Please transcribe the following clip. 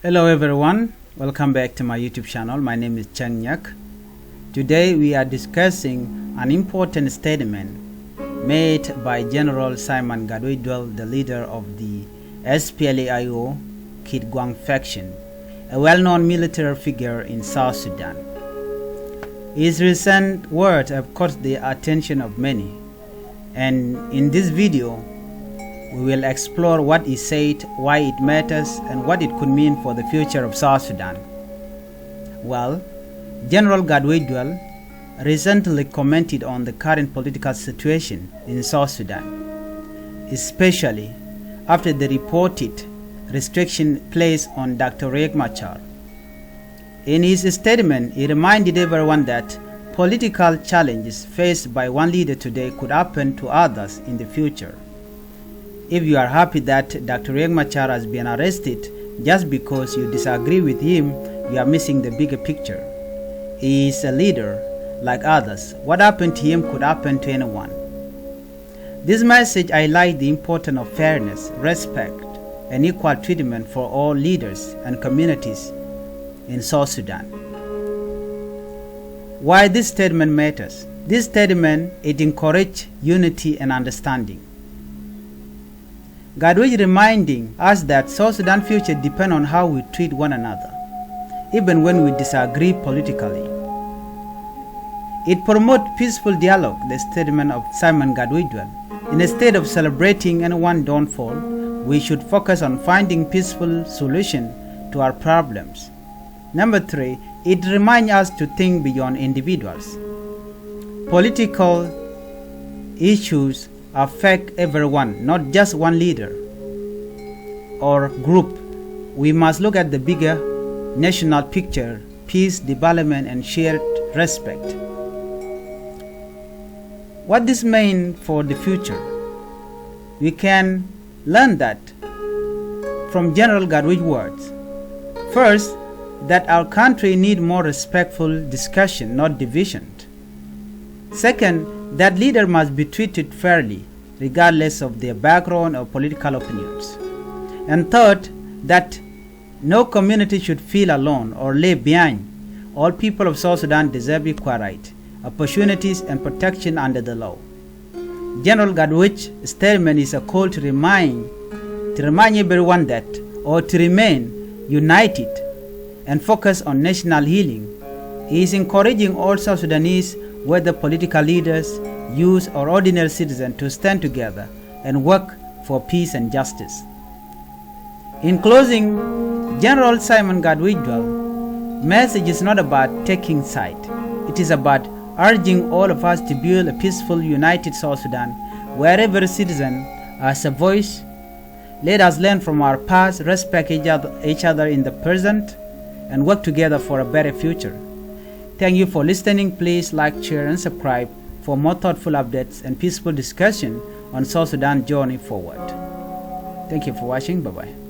Hello everyone, welcome back to my YouTube channel. My name is Changkuoth Nyak. Today we are discussing an important statement made by General Simon Gatwech, the leader of the SPLA-IO Kit Gwang faction, a well-known military figure in South Sudan. His recent words have caught the attention of many, and in this video we will explore what he said, why it matters, and what it could mean for the future of South Sudan. Well, General Gatwech recently commented on the current political situation in South Sudan, especially after the reported restriction placed on Dr. Riek Machar. In his statement, he reminded everyone that political challenges faced by one leader today could happen to others in the future. If you are happy that Dr. Riek Machar has been arrested just because you disagree with him, you are missing the bigger picture. He is a leader like others. What happened to him could happen to anyone. This message highlights the importance of fairness, respect, and equal treatment for all leaders and communities in South Sudan. Why this statement matters? This statement, it encourages unity and understanding. Gatwech reminding us that South Sudan's future depends on how we treat one another, even when we disagree politically. It promotes peaceful dialogue, the statement of Simon Gatwech. Instead of celebrating anyone's downfall, we should focus on finding peaceful solutions to our problems. Number 3, it reminds us to think beyond individuals. Political issues affect everyone, not just one leader or group. We must look at the bigger national picture: peace, development, and shared respect. What this means for the future? We can learn that from General Gatwech's words. First, that our country needs more respectful discussion, not division. Second, that leaders must be treated fairly, regardless of their background or political opinions. And third, that no community should feel alone or left behind. All people of South Sudan deserve equal rights, opportunities, and protection under the law. General Gatwech's statement is a call to remind everyone that, or to remain united and focus on national healing. He is encouraging all South Sudanese, whether political leaders, youth, or ordinary citizens, to stand together and work for peace and justice. In closing, General Simon Gatwech's message is not about taking side. It is about urging all of us to build a peaceful, united South Sudan, where every citizen has a voice. Let us learn from our past, respect each other in the present, and work together for a better future. Thank you for listening. Please like, share, and subscribe for more thoughtful updates and peaceful discussion on South Sudan's journey forward. Thank you for watching. Bye-bye.